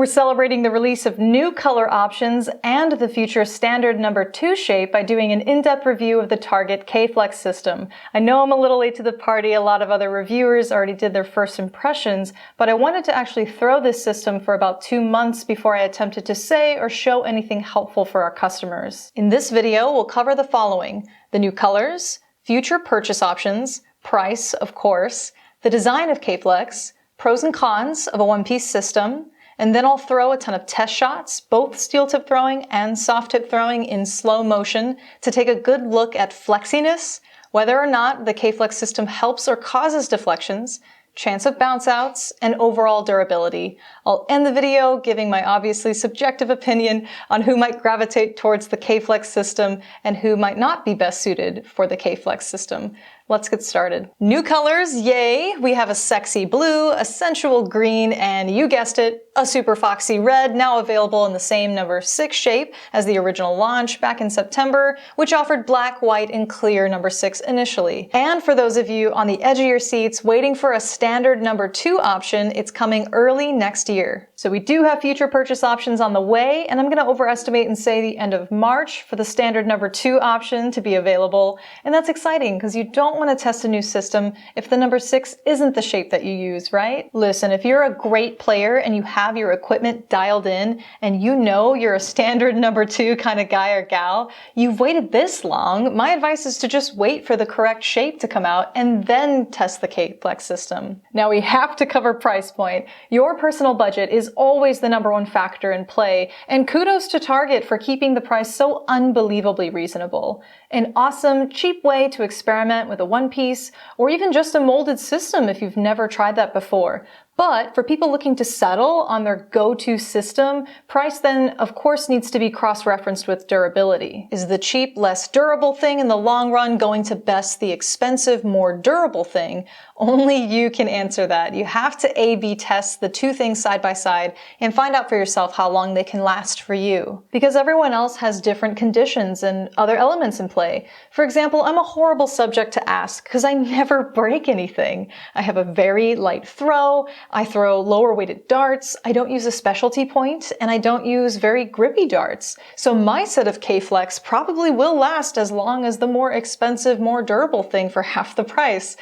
We're celebrating the release of new color options and the future standard number 2 shape by doing an in-depth review of the Target KFlex system. I know I'm a little late to the party, a lot of other reviewers already did their first impressions, but I wanted to actually throw this system for about 2 months before I attempted to say or show anything helpful for our customers. In this video, we'll cover the following: the new colors, future purchase options, price, of course, the design of KFlex, pros and cons of a one-piece system, and then I'll throw a ton of test shots, both steel tip throwing and soft tip throwing in slow motion, to take a good look at flexiness, whether or not the KFlex system helps or causes deflections, chance of bounce outs, and overall durability. I'll end the video giving my obviously subjective opinion on who might gravitate towards the KFlex system and who might not be best suited for the KFlex system. Let's get started. New colors, yay! We have a sexy blue, a sensual green, and you guessed it, a super foxy red, now available in the same number 6 shape as the original launch back in September, which offered black, white, and clear number 6 initially. And for those of you on the edge of your seats waiting for a standard number 2 option, it's coming early next year. So we do have future purchase options on the way, and I'm going to overestimate and say the end of March for the standard number 2 option to be available. And that's exciting because you don't want to test a new system if the number 6 isn't the shape that you use, right? Listen, if you're a great player and you have your equipment dialed in and you know you're a standard number 2 kind of guy or gal, you've waited this long, my advice is to just wait for the correct shape to come out and then test the KFlex system. Now we have to cover price point. Your personal budget is always the number 1 factor in play, and kudos to Target for keeping the price so unbelievably reasonable. An awesome, cheap way to experiment with a one-piece, or even just a molded system if you've never tried that before. But for people looking to settle on their go-to system, price then, of course, needs to be cross-referenced with durability. Is the cheap, less durable thing in the long run going to best the expensive, more durable thing? Only you can answer that. You have to A/B test the two things side by side and find out for yourself how long they can last for you. Because everyone else has different conditions and other elements in play. For example, I'm a horrible subject to ask because I never break anything. I have a very light throw, I throw lower weighted darts, I don't use a specialty point, and I don't use very grippy darts. So my set of KFlex probably will last as long as the more expensive, more durable thing for half the price.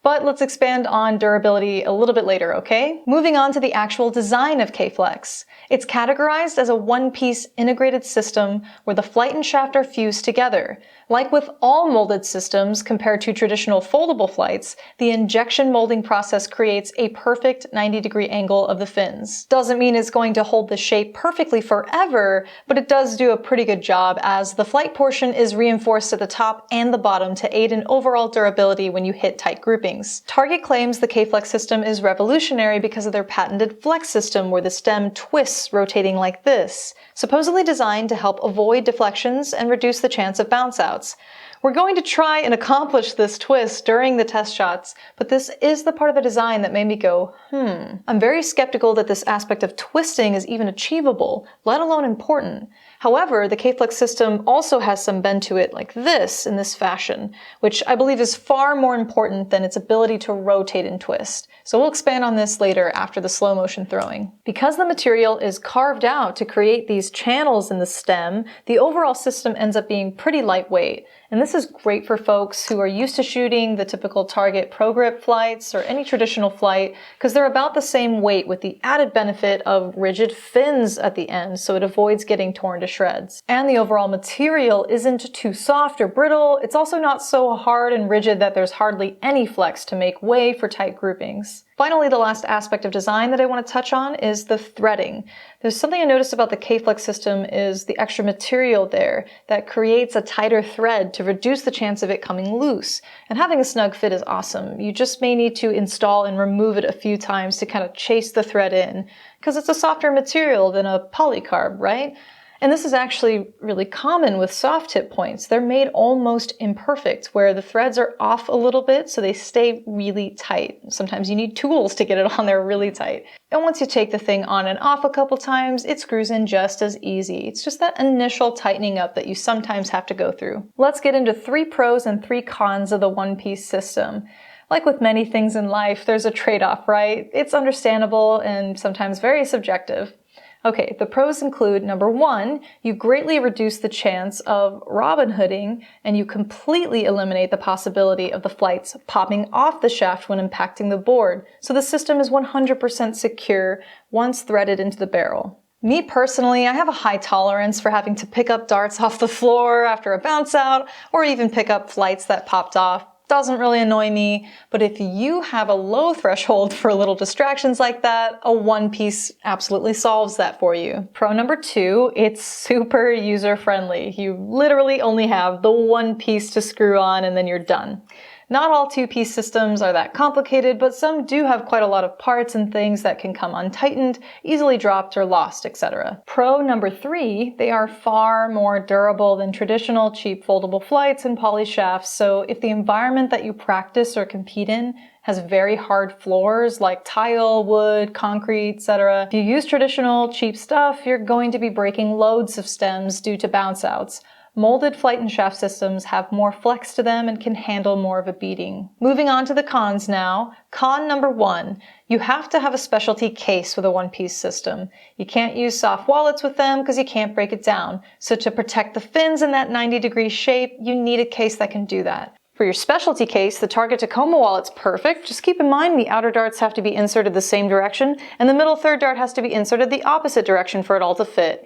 But let's expand on durability a little bit later, okay? Moving on to the actual design of KFlex. It's categorized as a one-piece integrated system where the flight and shaft are fused together. Like with all molded systems compared to traditional foldable flights, the injection molding process creates a perfect 90-degree angle of the fins. Doesn't mean it's going to hold the shape perfectly forever, but it does do a pretty good job as the flight portion is reinforced at the top and the bottom to aid in overall durability when you hit tight groupings. Target claims the KFlex system is revolutionary because of their patented flex system where the stem twists rotating like this, supposedly designed to help avoid deflections and reduce the chance of bounce outs. We're going to try and accomplish this twist during the test shots, but this is the part of the design that made me go, I'm very skeptical that this aspect of twisting is even achievable, let alone important. However, the KFlex system also has some bend to it like this, in this fashion, which I believe is far more important than its ability to rotate and twist. So we'll expand on this later after the slow motion throwing. Because the material is carved out to create these channels in the stem, the overall system ends up being pretty lightweight. And this is great for folks who are used to shooting the typical Target Pro Grip flights or any traditional flight, because they're about the same weight with the added benefit of rigid fins at the end, so it avoids getting torn to shreds. And the overall material isn't too soft or brittle. It's also not so hard and rigid that there's hardly any flex to make way for tight groupings. Finally, the last aspect of design that I want to touch on is the threading. There's something I noticed about the KFlex system is the extra material there that creates a tighter thread to reduce the chance of it coming loose. And having a snug fit is awesome. You just may need to install and remove it a few times to kind of chase the thread in, because it's a softer material than a polycarb, right? And this is actually really common with soft tip points. They're made almost imperfect, where the threads are off a little bit so they stay really tight. Sometimes you need tools to get it on there really tight. And once you take the thing on and off a couple times, it screws in just as easy. It's just that initial tightening up that you sometimes have to go through. Let's get into 3 pros and 3 cons of the one-piece system. Like with many things in life, there's a trade-off, right? It's understandable and sometimes very subjective. Okay, the pros include, number one, you greatly reduce the chance of Robin Hooding, and you completely eliminate the possibility of the flights popping off the shaft when impacting the board, so the system is 100% secure once threaded into the barrel. Me personally, I have a high tolerance for having to pick up darts off the floor after a bounce out, or even pick up flights that popped off. Doesn't really annoy me, but if you have a low threshold for little distractions like that, a one-piece absolutely solves that for you. Pro number two, it's super user-friendly. You literally only have the one piece to screw on and then you're done. Not all two-piece systems are that complicated, but some do have quite a lot of parts and things that can come untightened, easily dropped or lost, etc. Pro number three, they are far more durable than traditional cheap foldable flights and poly shafts, so if the environment that you practice or compete in has very hard floors like tile, wood, concrete, etc. If you use traditional cheap stuff, you're going to be breaking loads of stems due to bounce outs. Molded flight and shaft systems have more flex to them and can handle more of a beating. Moving on to the cons now. Con number one, you have to have a specialty case with a one-piece system. You can't use soft wallets with them because you can't break it down. So to protect the fins in that 90-degree shape, you need a case that can do that. For your specialty case, the Target Tacoma wallet's perfect. Just keep in mind the outer darts have to be inserted the same direction, and the middle third dart has to be inserted the opposite direction for it all to fit.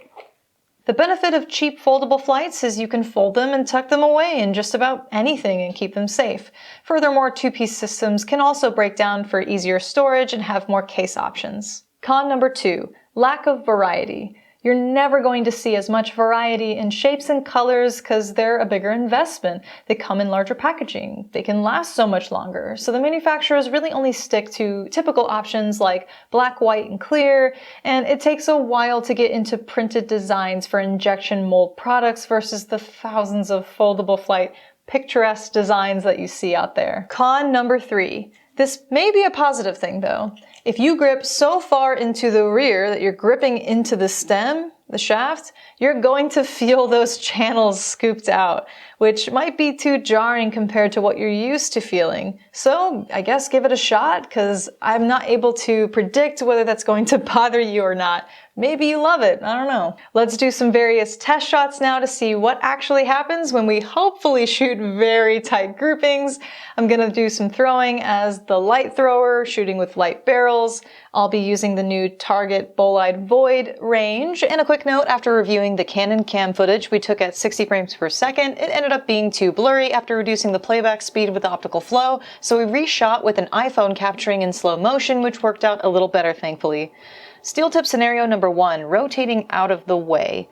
The benefit of cheap foldable flights is you can fold them and tuck them away in just about anything and keep them safe. Furthermore, two-piece systems can also break down for easier storage and have more case options. Con number two, lack of variety. You're never going to see as much variety in shapes and colors because they're a bigger investment. They come in larger packaging. They can last so much longer. So the manufacturers really only stick to typical options like black, white, and clear, and it takes a while to get into printed designs for injection mold products versus the thousands of foldable flight picturesque designs that you see out there. Con number three. This may be a positive thing though. If you grip so far into the rear that you're gripping into the stem, the shaft, you're going to feel those channels scooped out, which might be too jarring compared to what you're used to feeling. So I guess give it a shot, because I'm not able to predict whether that's going to bother you or not. Maybe you love it, I don't know. Let's do some various test shots now to see what actually happens when we hopefully shoot very tight groupings. I'm gonna do some throwing as the light thrower, shooting with light barrels. I'll be using the new Target Bolide Void range. And a quick note, after reviewing the Canon cam footage we took at 60 frames per second, it ended up being too blurry after reducing the playback speed with optical flow, so we reshot with an iPhone capturing in slow motion, which worked out a little better thankfully. Steel tip scenario number one, rotating out of the way.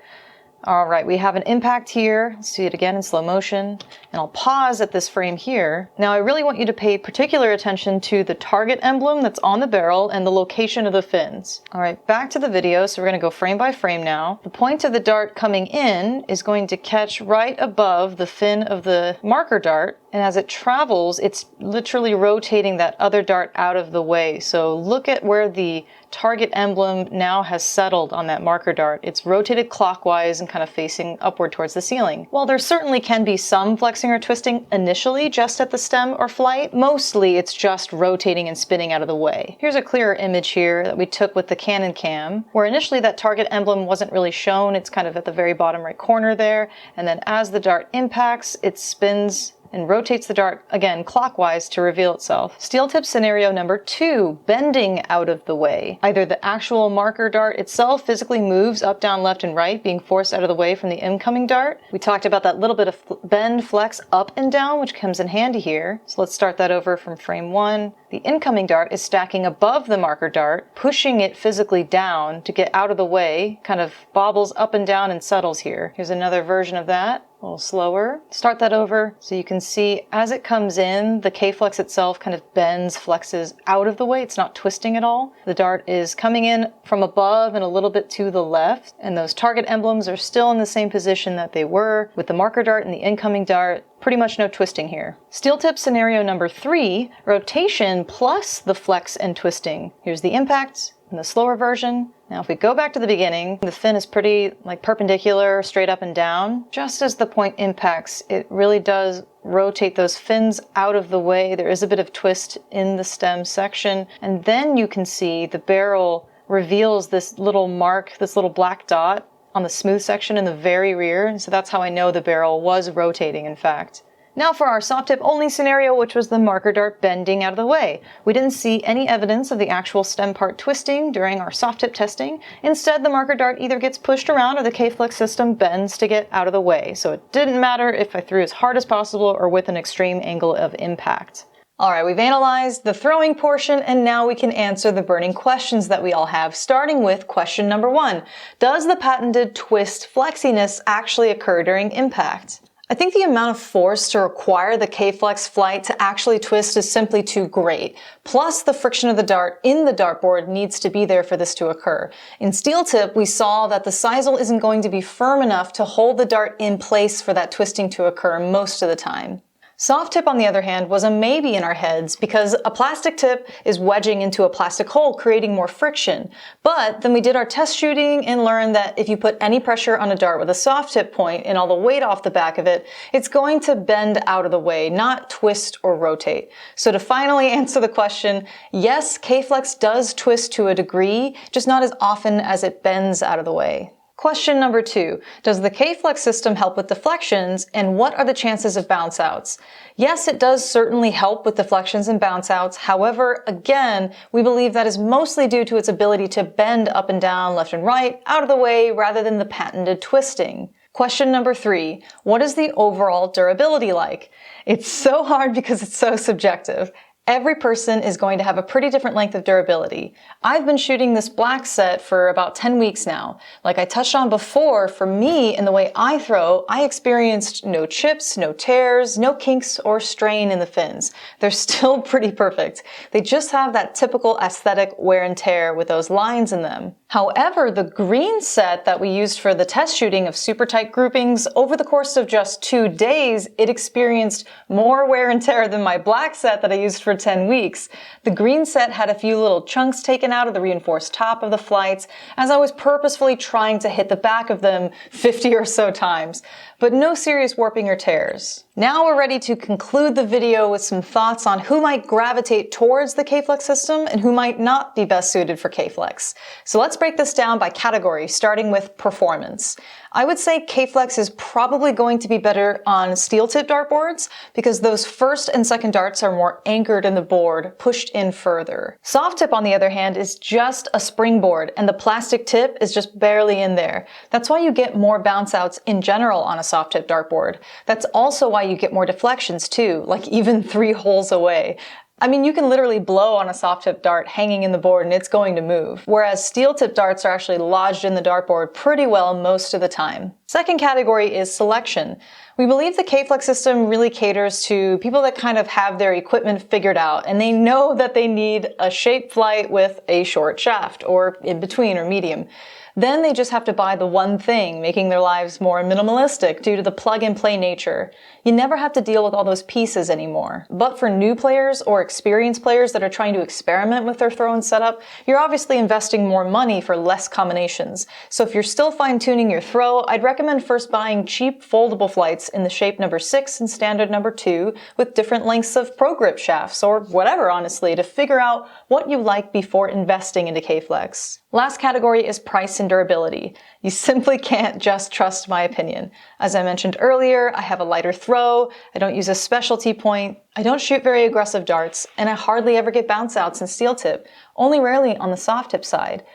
All right, we have an impact here. Let's see it again in slow motion. And I'll pause at this frame here. Now I really want you to pay particular attention to the target emblem that's on the barrel and the location of the fins. All right, back to the video. So we're gonna go frame by frame now. The point of the dart coming in is going to catch right above the fin of the marker dart. And as it travels, it's literally rotating that other dart out of the way. So look at where the target emblem now has settled on that marker dart. It's rotated clockwise and kind of facing upward towards the ceiling. While there certainly can be some flexing or twisting initially just at the stem or flight, mostly it's just rotating and spinning out of the way. Here's a clearer image here that we took with the Canon cam, where initially that target emblem wasn't really shown. It's kind of at the very bottom right corner there. And then as the dart impacts, it spins and rotates the dart again clockwise to reveal itself. Steel tip scenario number two, bending out of the way. Either the actual marker dart itself physically moves up, down, left, and right, being forced out of the way from the incoming dart. We talked about that little bit of bend, flex, up and down, which comes in handy here. So let's start that over from frame one. The incoming dart is stacking above the marker dart, pushing it physically down to get out of the way, kind of bobbles up and down and settles here. Here's another version of that. A little slower. Start that over so you can see as it comes in, the KFlex itself kind of bends, flexes out of the way. It's not twisting at all. The dart is coming in from above and a little bit to the left, and those target emblems are still in the same position that they were with the marker dart and the incoming dart. Pretty much no twisting here. Steel tip scenario number three, rotation plus the flex and twisting. Here's the impact in the slower version. Now if we go back to the beginning, the fin is pretty perpendicular, straight up and down. Just as the point impacts, it really does rotate those fins out of the way. There is a bit of twist in the stem section, and then you can see the barrel reveals this little mark, this little black dot on the smooth section in the very rear. And so that's how I know the barrel was rotating, in fact. Now for our soft tip only scenario, which was the marker dart bending out of the way. We didn't see any evidence of the actual stem part twisting during our soft tip testing. Instead, the marker dart either gets pushed around or the KFlex system bends to get out of the way. So it didn't matter if I threw as hard as possible or with an extreme angle of impact. Alright, we've analyzed the throwing portion, and now we can answer the burning questions that we all have, starting with question number 1. Does the patented twist flexiness actually occur during impact? I think the amount of force to require the KFlex flight to actually twist is simply too great. Plus, the friction of the dart in the dartboard needs to be there for this to occur. In steel tip, we saw that the sisal isn't going to be firm enough to hold the dart in place for that twisting to occur most of the time. Soft tip, on the other hand, was a maybe in our heads because a plastic tip is wedging into a plastic hole, creating more friction. But then we did our test shooting and learned that if you put any pressure on a dart with a soft tip point and all the weight off the back of it, it's going to bend out of the way, not twist or rotate. So to finally answer the question, yes, KFlex does twist to a degree, just not as often as it bends out of the way. Question number 2. Does the KFlex system help with deflections, and what are the chances of bounce outs? Yes, it does certainly help with deflections and bounce outs. However, again, we believe that is mostly due to its ability to bend up and down, left and right, out of the way, rather than the patented twisting. Question number 3. What is the overall durability like? It's so hard because it's so subjective. Every person is going to have a pretty different length of durability. I've been shooting this black set for about 10 weeks now. Like I touched on before, for me and the way I throw, I experienced no chips, no tears, no kinks or strain in the fins. They're still pretty perfect. They just have that typical aesthetic wear and tear with those lines in them. However, the green set that we used for the test shooting of super tight groupings, over the course of just 2 days, it experienced more wear and tear than my black set that I used for 10 weeks. The green set had a few little chunks taken out of the reinforced top of the flights, as I was purposefully trying to hit the back of them 50 or so times, but no serious warping or tears. Now we're ready to conclude the video with some thoughts on who might gravitate towards the KFlex system and who might not be best suited for KFlex. So let's break this down by category, starting with performance. I would say KFlex is probably going to be better on steel tip dartboards because those first and second darts are more anchored in the board, pushed in further. Soft tip, on the other hand, is just a springboard and the plastic tip is just barely in there. That's why you get more bounce outs in general on a soft tip dartboard. That's also why you get more deflections too, like even 3 holes away. I mean, you can literally blow on a soft tip dart hanging in the board and it's going to move, whereas steel tip darts are actually lodged in the dartboard pretty well most of the time. Second category is selection. We believe the KFlex system really caters to people that kind of have their equipment figured out and they know that they need a shaped flight with a short shaft, or in between or medium. Then they just have to buy the one thing, making their lives more minimalistic due to the plug-and-play nature. You never have to deal with all those pieces anymore. But for new players or experienced players that are trying to experiment with their throw and setup, you're obviously investing more money for less combinations. So if you're still fine-tuning your throw, I'd recommend first buying cheap foldable flights in the shape number 6 and standard number 2 with different lengths of pro grip shafts, or whatever honestly, to figure out what you like before investing into KFlex. Last category is price and durability. You simply can't just trust my opinion. As I mentioned earlier, I have a lighter throw, I don't use a specialty point, I don't shoot very aggressive darts, and I hardly ever get bounce outs in steel tip, only rarely on the soft tip side.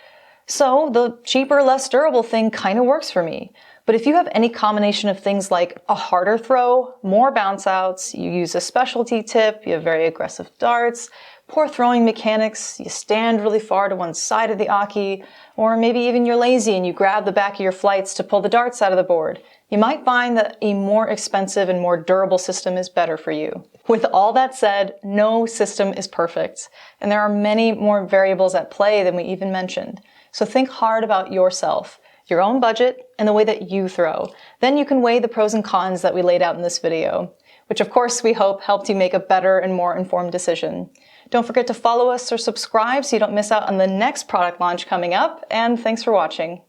So the cheaper, less durable thing kind of works for me. But if you have any combination of things like a harder throw, more bounce outs, you use a specialty tip, you have very aggressive darts, poor throwing mechanics, you stand really far to one side of the Aki, or maybe even you're lazy and you grab the back of your flights to pull the darts out of the board, you might find that a more expensive and more durable system is better for you. With all that said, no system is perfect, and there are many more variables at play than we even mentioned. So think hard about yourself, your own budget, and the way that you throw. Then you can weigh the pros and cons that we laid out in this video, which of course we hope helped you make a better and more informed decision. Don't forget to follow us or subscribe so you don't miss out on the next product launch coming up, and thanks for watching.